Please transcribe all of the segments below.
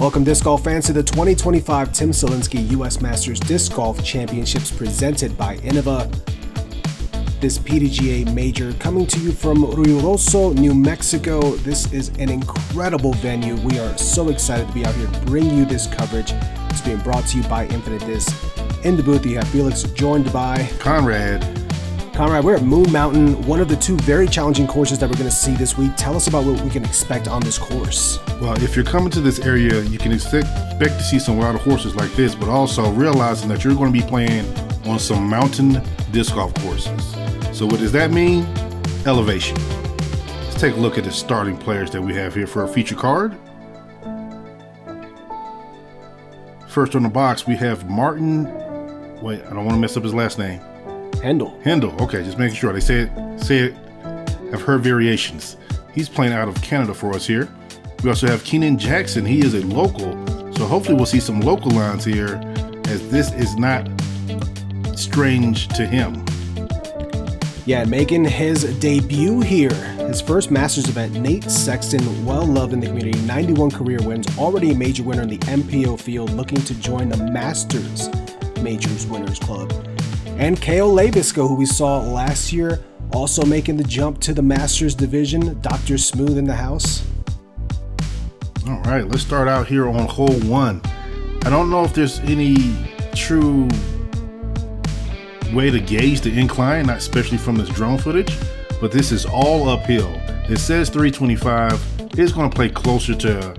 Welcome disc golf fans to the 2025 Tim Selinske U.S. Masters Disc Golf Championships presented by Innova. This pdga major coming to you from Ruidoso, New Mexico. This is an incredible venue. We are so excited to be out here to bring you this coverage. It's being brought to you by Infinite Disc. In the booth, you have Felix, joined by Conrad, we're at Moon Mountain, one of the two very challenging courses that we're going to see this week. Tell us about what we can expect on this course. Well, if you're coming to this area, you can expect to see some wild horses like this, but also realizing that you're going to be playing on some mountain disc golf courses. So what does that mean? Elevation. Let's take a look at the starting players that we have here for our feature card. First on the box, we have Martin. Wait, I don't want to mess up his last name. Hendel. Okay, just making sure. They say it. I've heard variations. He's playing out of Canada for us here. We also have Keenan Jackson. He is a local, so hopefully we'll see some local lines here, as this is not strange to him. Yeah, making his debut here, his first Masters event, Nate Sexton, well loved in the community, 91 career wins, already a major winner in the MPO field, looking to join the Masters Majors Winners Club. And Cale Leiviska, who we saw last year, also making the jump to the Masters division. Dr. Smooth in the house. All right, let's start out here on hole one. I don't know if there's any true way to gauge the incline, not especially from this drone footage, but this is all uphill. It says 325. It's going to play closer to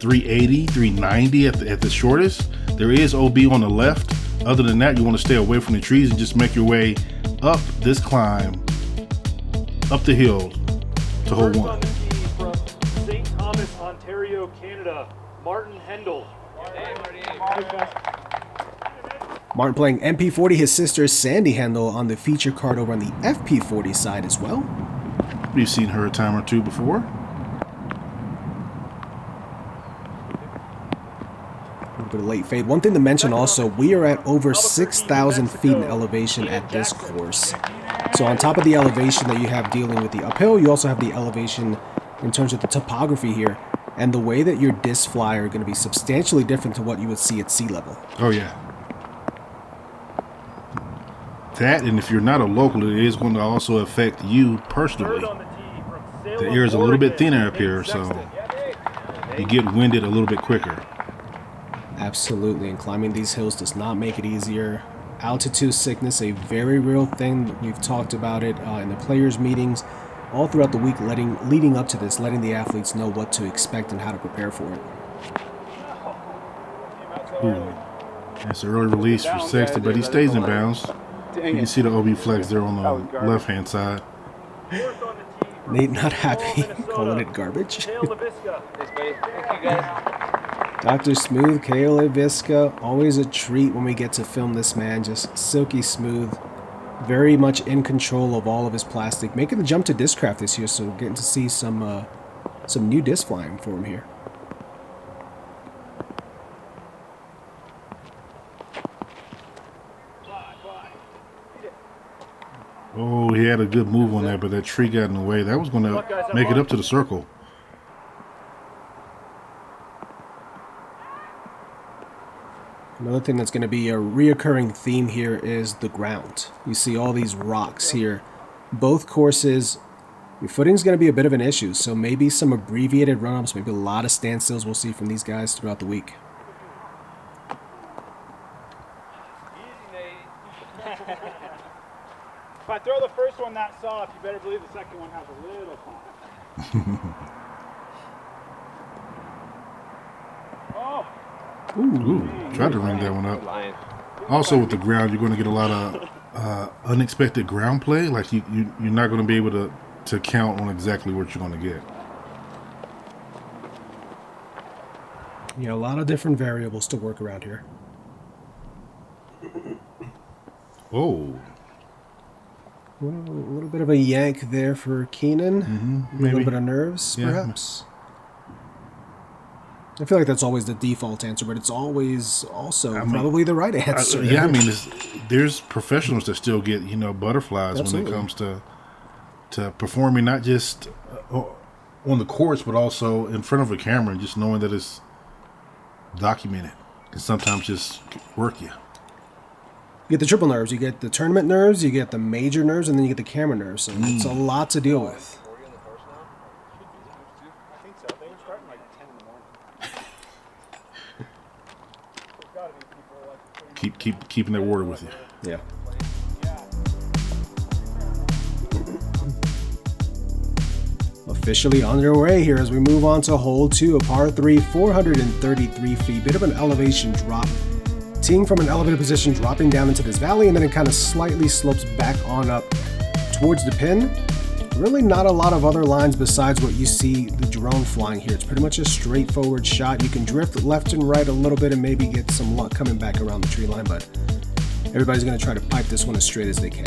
380, 390 at the shortest. There is OB on the left. Other than that, you want to stay away from the trees and just make your way up this climb, up the hill to hole one. On the tee from St. Thomas, Ontario, Canada, Martin Hendel. Martin playing MP40, his sister Sandy Hendel on the feature card over on the FP40 side as well. We've seen her a time or two before. A little bit of late fade. One thing to mention also, we are at over 6,000 feet in elevation at this course. So on top of the elevation that you have dealing with the uphill, you also have the elevation in terms of the topography here. And the way that your disc fly are going to be substantially different to what you would see at sea level. Oh yeah. That, and if you're not a local, it is going to also affect you personally. The air is a little bit thinner up here, so you get winded a little bit quicker. Absolutely, and climbing these hills does not make it easier. Altitude sickness, a very real thing. We've talked about it in the players' meetings all throughout the week, leading up to this, letting the athletes know what to expect and how to prepare for it. Ooh, that's an early release for Sexton, but he stays in bounds. You can see the OB flex there on the left-hand side. Nate not happy, calling it garbage. Cale Leiviska. Thank you guys. Dr. Smooth, Cale Leiviska, always a treat when we get to film this man, just silky smooth, very much in control of all of his plastic, making the jump to Discraft this year, so getting to see some new disc flying for him here. Oh, he had a good move on that, but that tree got in the way. That was going to make it up to the circle. Another thing that's going to be a reoccurring theme here is the ground. You see all these rocks here. Both courses, your footing is going to be a bit of an issue, so maybe some abbreviated run-ups, maybe a lot of standstills we'll see from these guys throughout the week. If I throw the first one that soft, you better believe the second one has a little pop. Oh! Ooh, tried to ring that one up. Also with the ground, you're going to get a lot of unexpected ground play. Like you're not going to be able to count on exactly what you're going to get. Yeah, a lot of different variables to work around here. Oh. A little bit of a yank there for Keenan. A little bit of nerves, perhaps. I feel like that's always the default answer, but it's always also probably the right answer. I mean, there's professionals that still get, butterflies Absolutely. when it comes to performing, not just on the courts, but also in front of a camera, and just knowing that it's Document it. Can sometimes just work you. You get the triple nerves. You get the tournament nerves, you get the major nerves, and then you get the camera nerves. So it's a lot to deal with. I think so. They were starting like 10 in the morning. There's got to be people like Keeping that water with you. Yeah. Officially underway here as we move on to hole 2, a par 3, 433 feet. Bit of an elevation drop. Teeing from an elevated position, dropping down into this valley, and then it kind of slightly slopes back on up towards the pin. Really not a lot of other lines besides what you see the drone flying here. It's pretty much a straightforward shot. You can drift left and right a little bit and maybe get some luck coming back around the tree line, but everybody's going to try to pipe this one as straight as they can.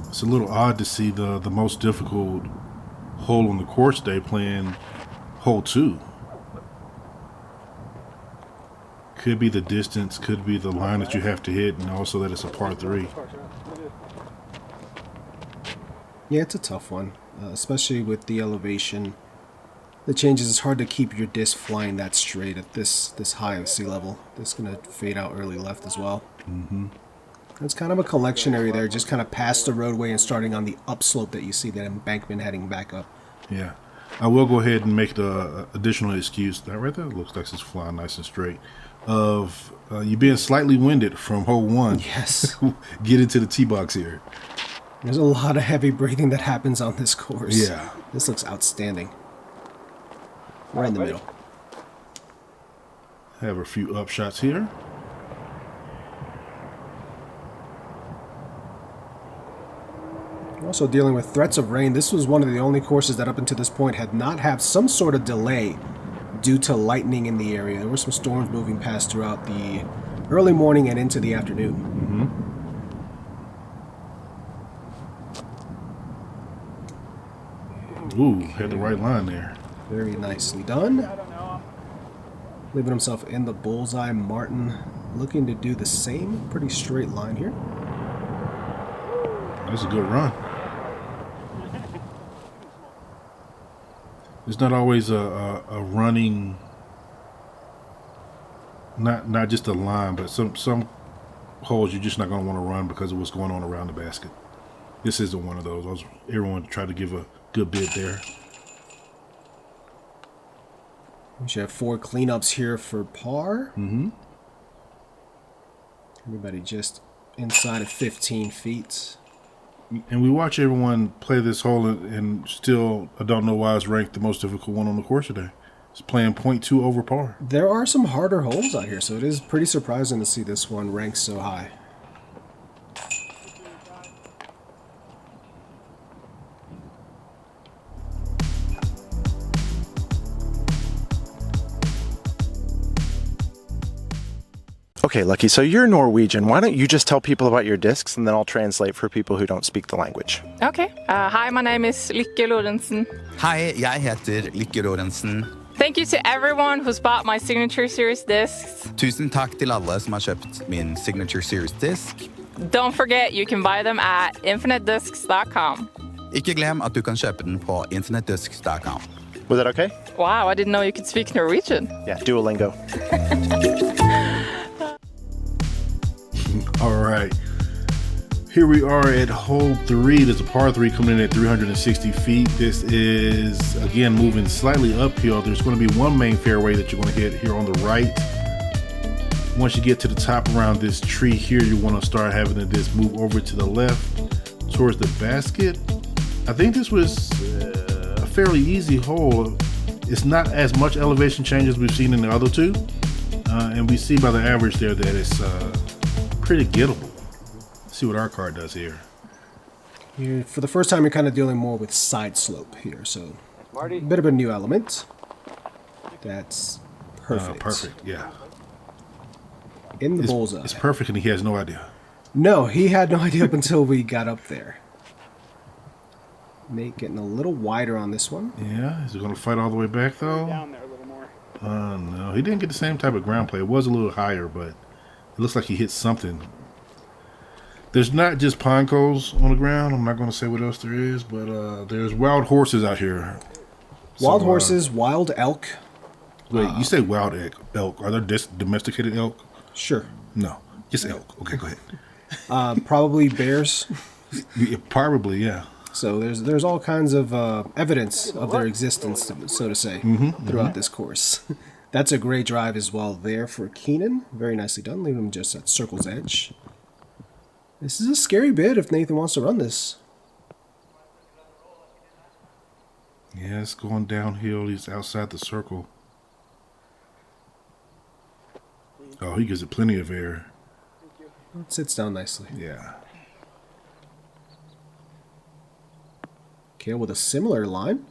It's a little odd to see the most difficult hole on the course day playing hole 2. Could be the distance, could be the line that you have to hit, and also that it's a par 3. Yeah, it's a tough one, especially with the elevation. The changes, it's hard to keep your disc flying that straight at this high of sea level. This is going to fade out early left as well. It's kind of a collection area there, just kind of past the roadway and starting on the upslope that you see that embankment heading back up. Yeah. I will go ahead and make the additional excuse. That right there looks like it's flying nice and straight. Of you being slightly winded from hole 1. Yes. Get into the tee box here. There's a lot of heavy breathing that happens on this course. Yeah. This looks outstanding. Right in the middle. Have a few up shots here. Also dealing with threats of rain. This was one of the only courses that up until this point had not had some sort of delay due to lightning in the area. There were some storms moving past throughout the early morning and into the afternoon. Ooh, had the right line there. Very nicely done. Leaving himself in the bullseye. Martin looking to do the same. Pretty straight line here. That's a good run. It's not always a running, not just a line, but some holes you're just not going to want to run because of what's going on around the basket. This isn't one of those. Everyone tried to give a good bid there. We should have 4 cleanups here for par. Everybody just inside of 15 feet. And we watch everyone play this hole and still, I don't know why it's ranked the most difficult one on the course today. It's playing 0.2 over par. There are some harder holes out here, so it is pretty surprising to see this one ranked so high. Okay, Lucky, so you're Norwegian. Why don't you just tell people about your discs, and then I'll translate for people who don't speak the language. Okay. Hi, my name is Lykke Lorentzen. Hei, jeg heter Lykke Lorentzen. Thank you to everyone who's bought my Signature Series discs. Tusen takk til alle som har kjøpt min Signature Series disk. Don't forget you can buy them at infinitediscs.com. Ikke glem at du kan kjøpe den på infinitediscs.com. Was that okay? Wow, I didn't know you could speak Norwegian. Yeah, Duolingo. All right. Here we are at hole 3. There's a par 3 coming in at 360 feet. This is, again, moving slightly uphill. There's going to be one main fairway that you're going to hit here on the right. Once you get to the top around this tree here, you want to start having this move over to the left towards the basket. I think this was a fairly easy hole. It's not as much elevation change as we've seen in the other two. And we see by the average there that it's pretty gettable. Let's see what our card does here. For the first time, you're kind of dealing more with side slope here, so a bit of a new element. That's perfect. Perfect, yeah. In the bullseye. It's perfect, and he has no idea. No, he had no idea up until we got up there. Nate getting a little wider on this one. Yeah, is he going to fight all the way back, though? Down there a little more. No, he didn't get the same type of ground play. It was a little higher, but it looks like he hit something There's not just pine cones on the ground. I'm not going to say what else there is, but there's wild horses out here. Wild horses, wild elk. Wait, you say wild elk. Are there domesticated elk? Sure. No, just elk. Okay, go ahead. Probably bears. Yeah, probably, yeah. So there's all kinds of evidence of their existence, so to say, throughout this course. That's a great drive as well there for Keenan. Very nicely done. Leaving him just at circle's edge. This is a scary bit if Nathan wants to run this. Yeah, it's going downhill. He's outside the circle. Oh, he gives it plenty of air. It sits down nicely. Yeah. Cale with a similar line.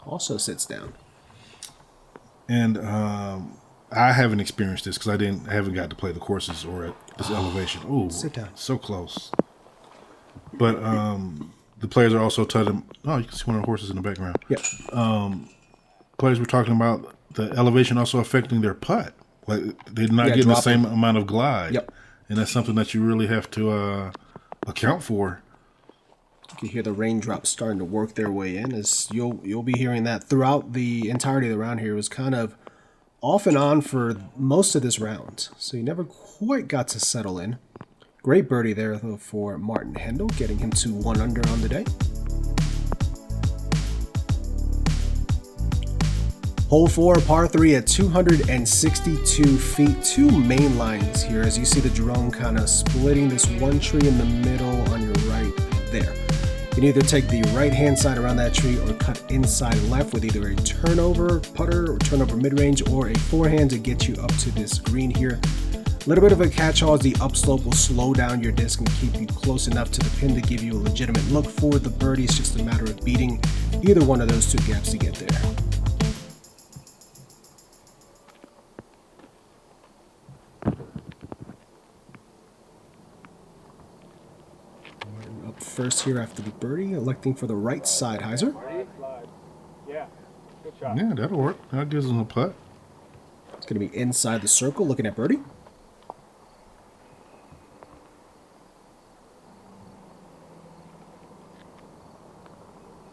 Also sits down. And I haven't experienced this because I haven't got to play the courses or at this elevation. Oh, sit down. So close. But the players are also telling. Oh, you can see one of the horses in the background. Yep. Players were talking about the elevation also affecting their putt. Like they're not getting the same amount of glide. Yep. And that's something that you really have to account for. You can hear the raindrops starting to work their way in, as you'll be hearing that throughout the entirety of the round here. It was kind of off and on for most of this round, so you never quite got to settle in. Great birdie there, though, for Martin Hendel, getting him to 1 under on the day. Hole 4, par 3 at 262 feet. 2 main lines here, as you see the drone kind of splitting this one tree in the middle on your right there. You can either take the right-hand side around that tree or cut inside left with either a turnover putter or turnover mid-range or a forehand to get you up to this green here. A little bit of a catch-all as the upslope will slow down your disc and keep you close enough to the pin to give you a legitimate look for the birdie. It's just a matter of beating either one of those 2 gaps to get there. First here after the birdie, electing for the right side hyzer. Yeah, good shot. Yeah, that'll work. That gives him a putt. It's going to be inside the circle, looking at birdie.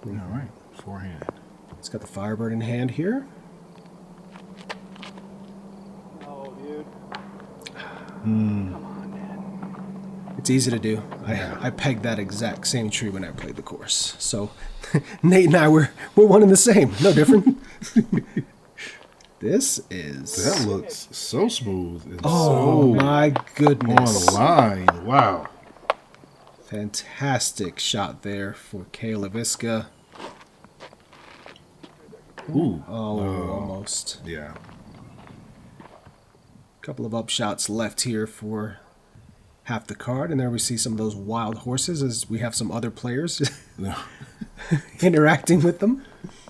All right, forehand. He's got the Firebird in hand here. Oh, dude. It's easy to do. I pegged that exact same tree when I played the course. So Nate and I we're one and the same. No different. This is... That looks so smooth. And oh, so my goodness. On the line. Wow. Fantastic shot there for Cale Leiviska. Ooh. Oh, almost. Yeah. Couple of up shots left here for half the card, and there we see some of those wild horses as we have some other players interacting with them.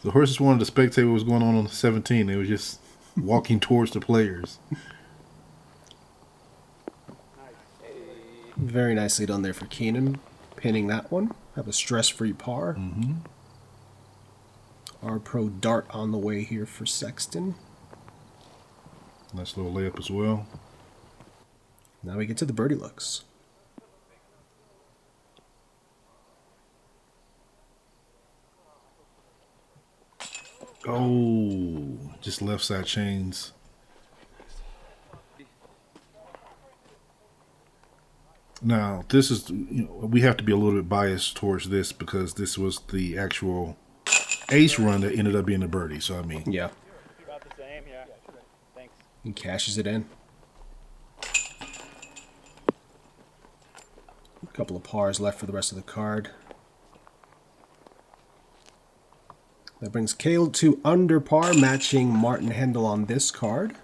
The horses wanted to spectate what was going on the 17. They were just walking towards the players. Very nicely done there for Keenan, pinning that one. Have a stress-free par. Our pro dart on the way here for Sexton. Nice little layup as well. Now we get to the birdie looks. Oh, just left side chains. Now, this is, we have to be a little bit biased towards this because this was the actual ace run that ended up being a birdie. So, I mean. Yeah. About the same, yeah. Thanks. He cashes it in. A couple of pars left for the rest of the card. That brings Cale to under par, matching Martin Hendel on this card.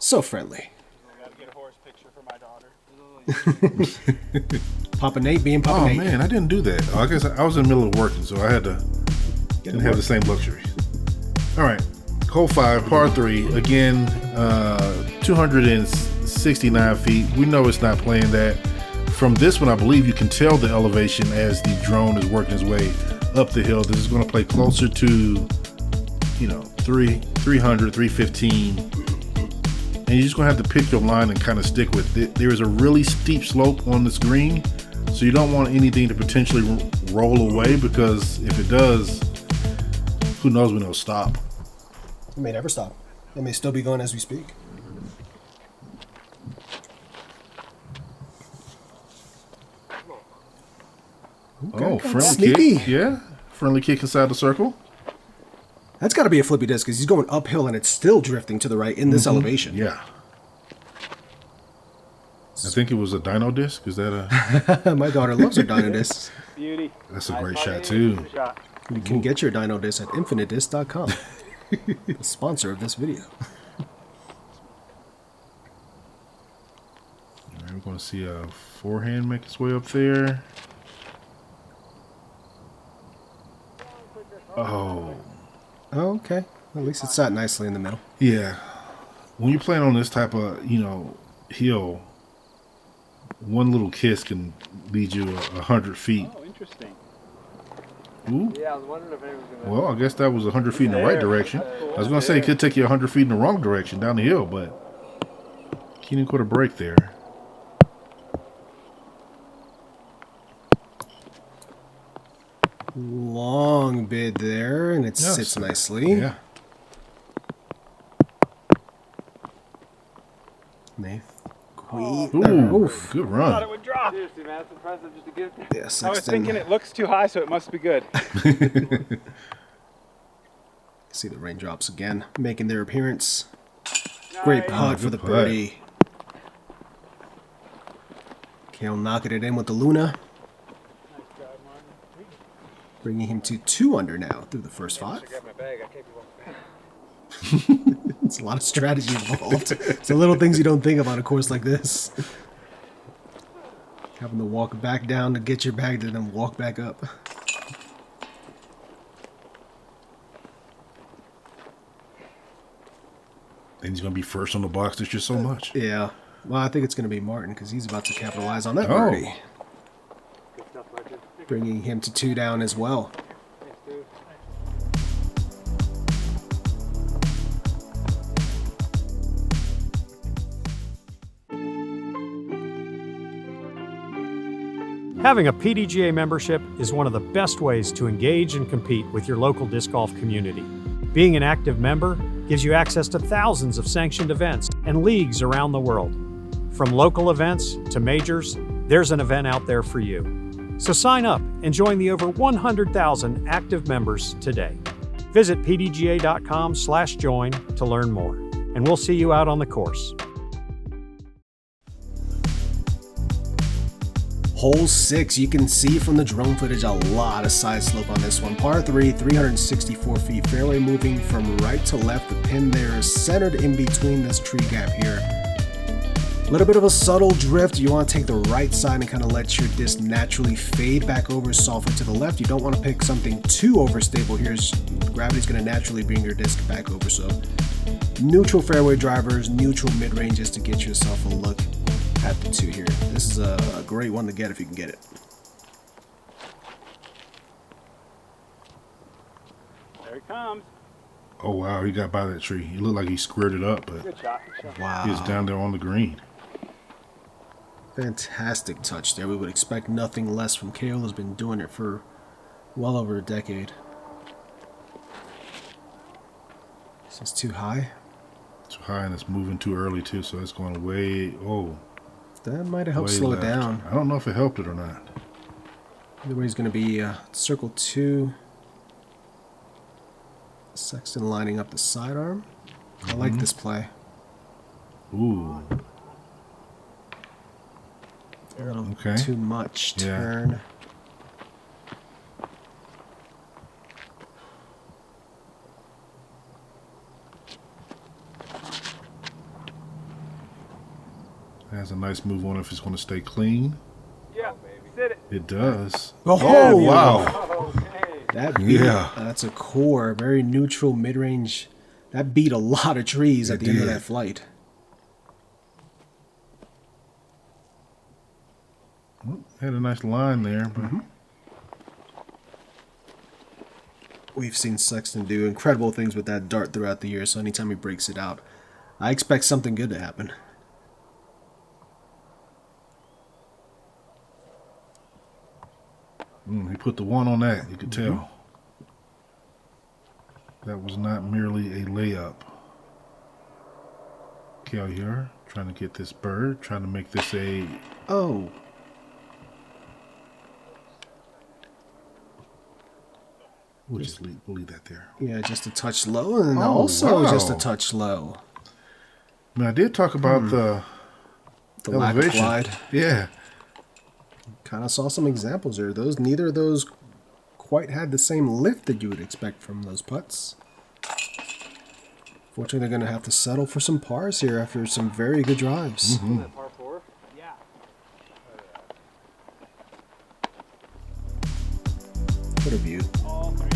So friendly. I gotta get a horse picture for my daughter. Papa Nate being Papa Nate. Oh man, I didn't do that. I guess I was in the middle of working, so I had to didn't have the same luxury. All right, hole 5, par 3. Again, 269 feet. We know it's not playing that. From this one, I believe you can tell the elevation as the drone is working its way up the hill. This is going to play closer to 300, 315. And you're just going to have to pick your line and kind of stick with it. There is a really steep slope on this green, so you don't want anything to potentially roll away, because if it does, who knows when it'll stop. It may never stop. It may still be going as we speak. Okay, Oh, friendly sneaky. kick. Yeah, friendly kick inside the circle. That's got to be a flippy disc because he's going uphill and it's still drifting to the right in this elevation. Yeah. I think it was a dyno disc. Is that a... My daughter loves her dyno discs. Beauty. That's a great shot, too. Shot. You can get your dyno disc at infinitedisc.com. The sponsor of this video. All right, we're going to see a forehand make its way up there. Oh. Oh, okay. At least it sat nicely in the middle. Yeah. When you're playing on this type of, hill, one little kiss can lead you 100 feet. Oh, interesting. Ooh. Yeah, I was wondering if anyone was going to... Well, I guess that was 100 feet in the right direction. I was going to say it could take you 100 feet in the wrong direction down the hill, but Keenan caught a break there. Long bid there, and it sits nicely. Yeah. Ooh, Ooh, good I thought it run. would drop. Seriously, man, it's impressive just to get it there. yeah, I was Sexton. thinking it looks too high, so it must be good. See the raindrops again, making their appearance. Great putt for the good putt. birdie. Cale knocking it in with the Luna. Bringing him to 2 under now through the first 5. Grab my bag. I can't be walking back. It's a lot of strategy involved. It's the little things you don't think about a course like this. Having to walk back down to get your bag, to then walk back up. And he's going to be first on the box. There's just so much. Yeah. Well, I think it's going to be Martin because he's about to capitalize on that Oh. birdie. Good stuff, Martin. Bringing him to 2 down as well. Thanks, dude. Having a PDGA membership is one of the best ways to engage and compete with your local disc golf community. Being an active member gives you access to thousands of sanctioned events and leagues around the world. From local events to majors, there's an event out there for you. So sign up and join the over 100,000 active members today. Visit pdga.com/join to learn more, and we'll see you out on the course. Hole 6, you can see from the drone footage a lot of side slope on this one. Par 3, 364 feet, fairway moving from right to left. The pin there is centered in between this tree gap here. A little bit of a subtle drift. You want to take the right side and kind of let your disc naturally fade back over, soften to the left. You don't want to pick something too overstable here. Gravity's going to naturally bring your disc back over. So neutral fairway drivers, neutral mid-ranges to get yourself a look at the 2 here. This is a great one to get if you can get it. There it comes. Oh, wow. He got by that tree. It looked like he squared it up, but Good shot. Good shot. Wow. he was down there on the green. Fantastic touch there. We would expect nothing less from Cale. Has been doing it for well over a decade. This is too high. Too high, and it's moving too early, too, so it's going way... Oh. That might have helped way slow left. it down. I don't know if it helped it or not. Either way, he's going to be circle 2. Sexton lining up the sidearm. I like this play. Ooh. A little Okay. too much Yeah. turn. Has a nice move on if it's going to stay clean. Yeah, sit it. It does. Oh, Wow. Okay. That beat, Yeah. that's a core, very neutral mid-range. That beat a lot of trees at the end of did. that flight. Had a nice line there, but We've seen Sexton do incredible things with that dart throughout the year, so anytime he breaks it out, I expect something good to happen. He put the one on that, you could tell. That was not merely a layup. Cale here, trying to get this bird, trying to make this a... Oh. We'll leave that there. Yeah, just a touch low, and also just a touch low. I mean, I did talk about the lack of glide. Yeah. Kind of saw some examples there. Neither of those quite had the same lift that you would expect from those putts. Fortunately, they're going to have to settle for some pars here after some very good drives. Is that par 4? Yeah. What a view. All three.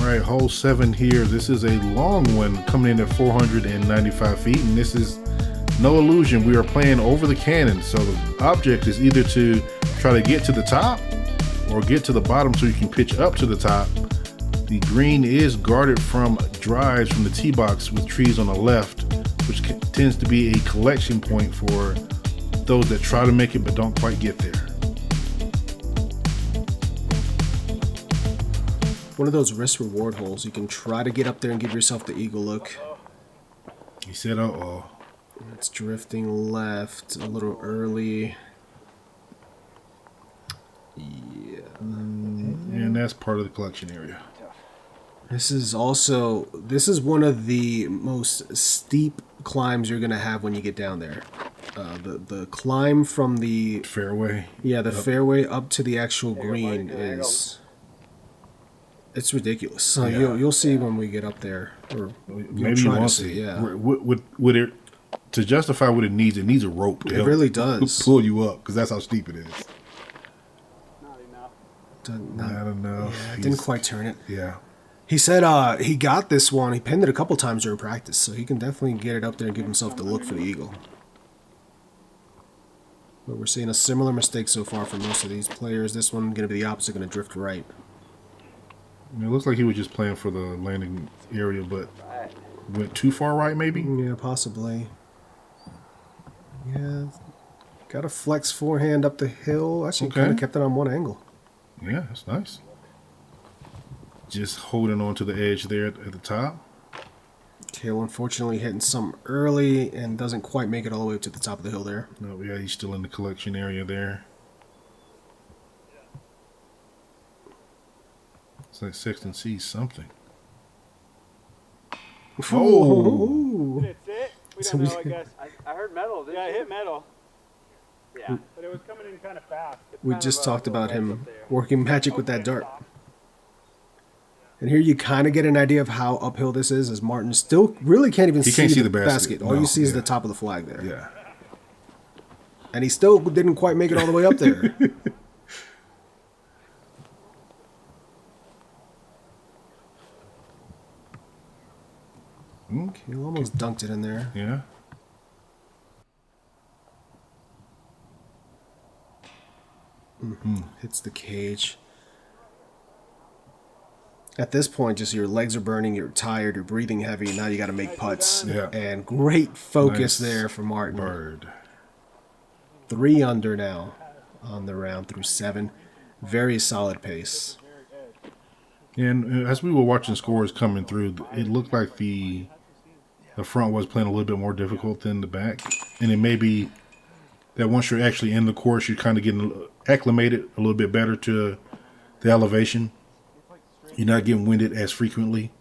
All right, hole 7 here. This is a long one coming in at 495 feet, and this is no illusion. We are playing over the cannon, so the object is either to try to get to the top or get to the bottom so you can pitch up to the top. The green is guarded from drives from the tee box with trees on the left, which tends to be a collection point for those that try to make it but don't quite get there. One of those risk reward holes. You can try to get up there and give yourself the eagle look. He said, uh-oh. It's drifting left a little early. Yeah. And that's part of the collection area. This is one of the most steep climbs you're going to have when you get down there. The climb from the fairway. Yeah, the fairway up to the actual green it's ridiculous. So you'll see when we get up there, or maybe you won't see. Yeah, would it, to justify what it needs a rope. To help really does pull you up, because that's how steep it is. Not enough. I don't know. Yeah, it didn't quite turn it. Yeah. He said he got this one. He pinned it a couple times during practice, so he can definitely get it up there and give himself the look for the eagle. But we're seeing a similar mistake so far for most of these players. This one going to be the opposite, going to drift right. It looks like he was just playing for the landing area, but went too far right, maybe? Yeah, possibly. Yeah. Got a flex forehand up the hill. Actually, kind of kept it on one angle. Yeah, that's nice. Just holding on to the edge there at the top. Cale unfortunately hitting some early and doesn't quite make it all the way up to the top of the hill there. No, yeah, he's still in the collection area there. It's like Sexton sees something. Oh! Did it sit? We don't know, I guess. I heard metal. Yeah, it hit metal. Yeah. But it was coming in kind of fast. We just talked about him working magic with that dart. And here you kind of get an idea of how uphill this is, as Martin still really can't even see the basket. All you see is the top of the flag there. Yeah. And he still didn't quite make it all the way up there. He almost dunked it in there. Yeah. Hits the cage. At this point, just your legs are burning, you're tired, you're breathing heavy, and now you got to make putts. Yeah. And great focus there for Martin. Bird. 3 under now on the round through 7. Very solid pace. And as we were watching scores coming through, it looked like the front was playing a little bit more difficult than the back. And it may be that once you're actually in the course, you're kind of getting acclimated a little bit better to the elevation. You're not getting winded as frequently.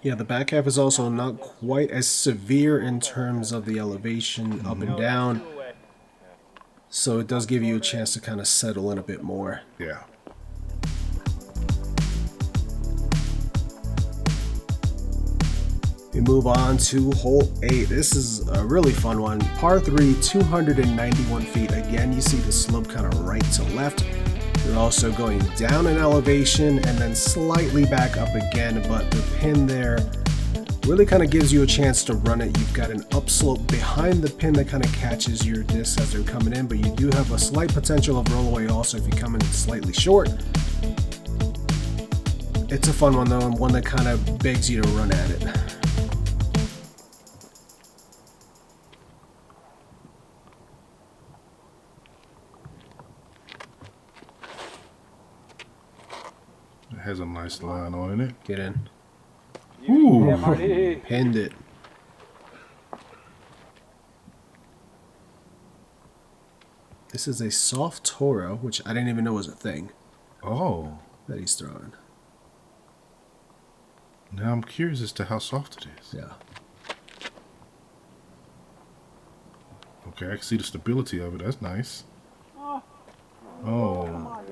Yeah, the back half is also not quite as severe in terms of the elevation up and down. So it does give you a chance to kind of settle in a bit more. Yeah. We move on to hole 8. This is a really fun one. Par 3, 291 feet. Again, you see the slope kind of right to left. You're also going down in elevation and then slightly back up again, but the pin there Really kind of gives you a chance to run it. You've got an upslope behind the pin that kind of catches your discs as they're coming in, but you do have a slight potential of rollaway also if you come in slightly short. It's a fun one though, and one that kind of begs you to run at it. It has a nice line on it. Get in. Ooh. Pinned it. This is a soft Toro, which I didn't even know was a thing Oh. that he's throwing. Now I'm curious as to how soft it is. Yeah. Okay, I can see the stability of it. That's nice. Oh.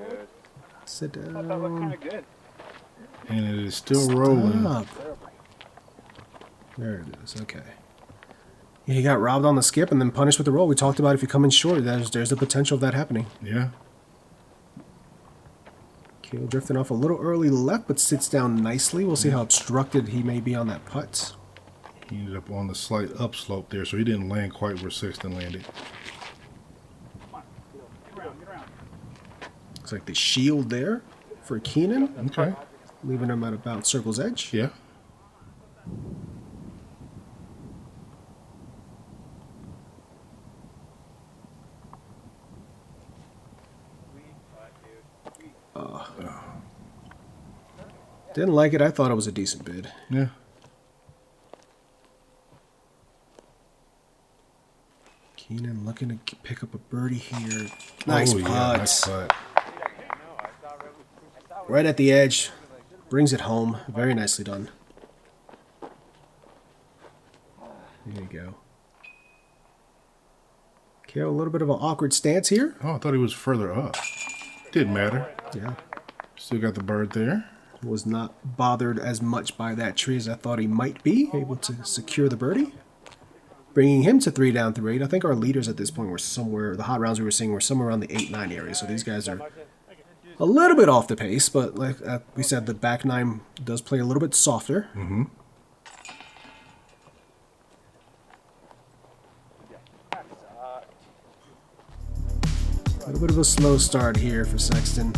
Sit That looked down. kind of good. And it is still rolling. Up. There it is. Okay. Yeah, he got robbed on the skip and then punished with the roll. We talked about if you come in short, there's the potential of that happening. Yeah. Cale drifting off a little early left, but sits down nicely. We'll see how obstructed he may be on that putt. He ended up on the slight upslope there, so he didn't land quite where Sexton landed. Come on, get around, get around. Looks like the shield there for Keenan, Okay. leaving him at about circle's edge. Yeah. Didn't like it. I thought it was a decent bid. Yeah. Keenan looking to pick up a birdie here. Nice Oh, yeah, putt. nice putt. Right at the edge. Brings it home. Very nicely done. There you go. Cale, a little bit of an awkward stance here. Oh, I thought he was further up. Didn't matter. Yeah. Still got the bird there. Was not bothered as much by that tree as I thought he might be. Able to secure the birdie. Bringing him to 3 down through 8. I think our leaders at this point were somewhere, the hot rounds we were seeing were somewhere around the 8-9 area. So these guys are a little bit off the pace, but like we said, the back 9 does play a little bit softer. Mm-hmm. A little bit of a slow start here for Sexton.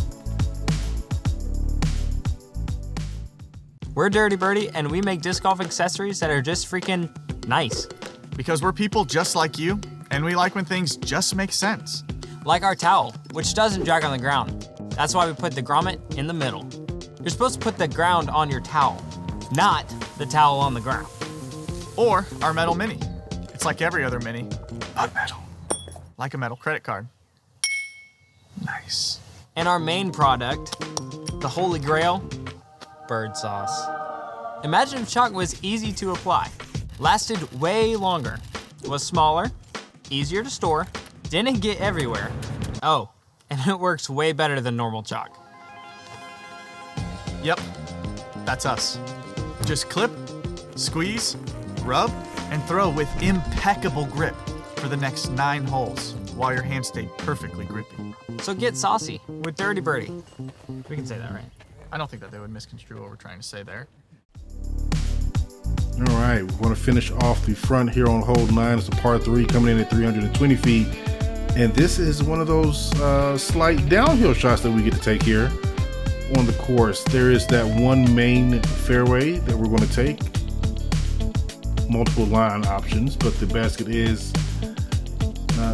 We're Dirty Birdie, and we make disc golf accessories that are just freaking nice. Because we're people just like you, and we like when things just make sense. Like our towel, which doesn't drag on the ground. That's why we put the grommet in the middle. You're supposed to put the ground on your towel, not the towel on the ground. Or our metal mini. It's like every other mini, but metal. Like a metal credit card. Nice. And our main product, the Holy Grail, bird sauce. Imagine if chalk was easy to apply, lasted way longer, was smaller, easier to store, didn't get everywhere. Oh, and it works way better than normal chalk. Yep, that's us. Just clip, squeeze, rub, and throw with impeccable grip for the next 9 holes while your hands stay perfectly grippy. So get saucy with Dirty Birdie. We can say that, right? I don't think that they would misconstrue what we're trying to say there. All right, we're going to finish off the front here on hole 9. It's a par 3 coming in at 320 feet. And this is one of those slight downhill shots that we get to take here on the course. There is that one main fairway that we're going to take. Multiple line options, but the basket is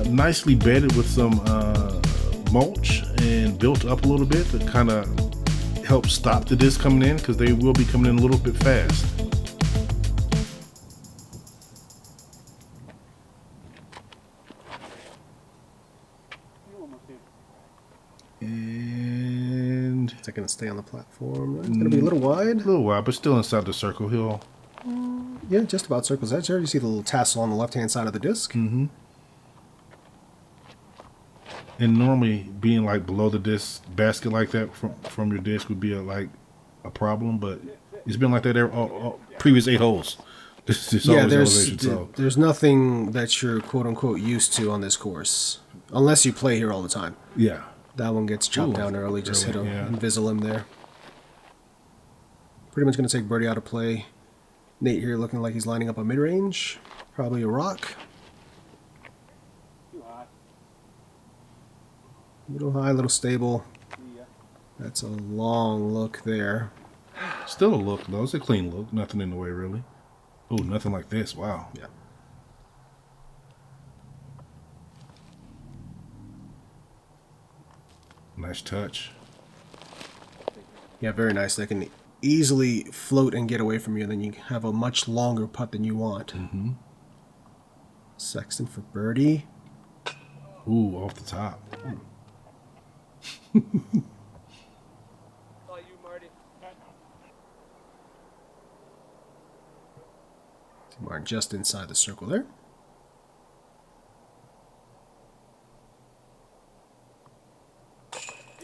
nicely bedded with some mulch and built up a little bit to kind of help stop the disc coming in, because they will be coming in a little bit fast. And Is that going to stay on the platform? It's going to be a little wide. a little wide, but still inside the circle. He'll Yeah, just about circle's edge there. You see the little tassel on the left-hand side of the disc. Mm-hmm. And normally being like below the disc basket like that from your disc would be a problem, but it's been like that all previous 8 holes. It's Yeah, always elevation, so. there's nothing that you're quote-unquote used to on this course. Unless you play here all the time. Yeah. That one gets chopped Ooh, down early. Just hit early, him, yeah. Invisible him there. Pretty much going to take birdie out of play. Nate here looking like he's lining up a mid-range. Probably a rock. Too high. Little high, little stable. That's a long look there. Still a look, though. It's a clean look. Nothing in the way, really. Oh, nothing like this. Wow. Yeah. Nice touch. Yeah, very nice. They can easily float and get away from you, and then you have a much longer putt than you want. Mm-hmm. Sexton for birdie. Ooh, off the top. Martin just inside the circle there.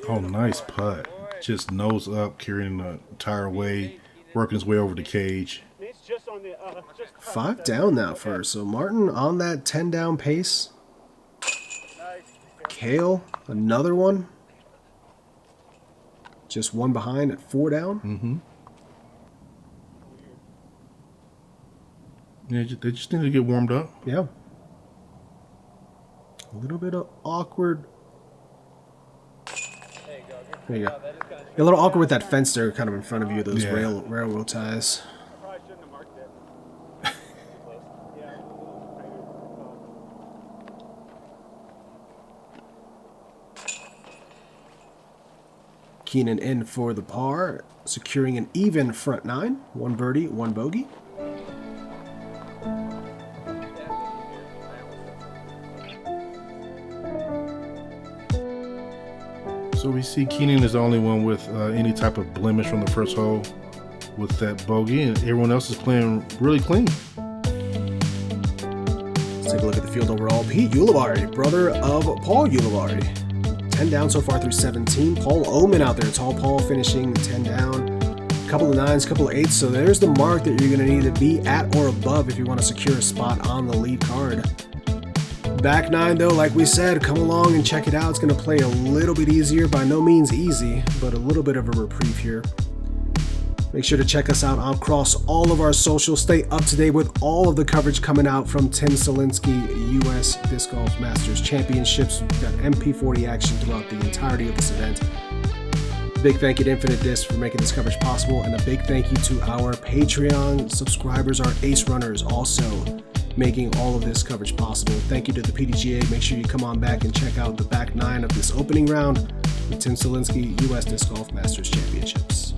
Oh, nice putt. Just nose up, carrying the entire way, working his way over the cage. Nate's just on the, just 5 down now first. So Martin on that 10 down pace. Cale, another one. Just one behind at 4 down. Mm-hmm. Yeah, they just need to get warmed up. Yeah. A little bit of awkward. There you go. A little awkward with that fence there kind of in front of you, those railroad ties. probably shouldn't have marked it. Yeah. Keenan in for the par, securing an even front 9. 1 birdie, 1 bogey. So we see Keenan is the only one with any type of blemish from the first hole with that bogey, and everyone else is playing really clean. Let's take a look at the field overall. Pete Ulibarri, brother of Paul Ulibarri. 10 down so far through 17. Paul Oman out there. Tall Paul finishing 10 down. Couple of 9s, couple of 8s. So there's the mark that you're going to need to be at or above if you want to secure a spot on the lead card. Back 9 though, like we said, come along and check it out. It's going to play a little bit easier. By no means easy, but a little bit of a reprieve here. Make sure to check us out across all of our socials. Stay up to date with all of the coverage coming out from Tim Selinske U.S. Disc Golf Masters Championships. We've got MP40 action throughout the entirety of this event. Big thank you to Infinite Disc for making this coverage possible, and a big thank you to our Patreon subscribers, our Ace Runners, also making all of this coverage possible. Thank you to the PDGA. Make sure you come on back and check out the back 9 of this opening round with Tim Selinske U.S. Disc Golf Masters Championships.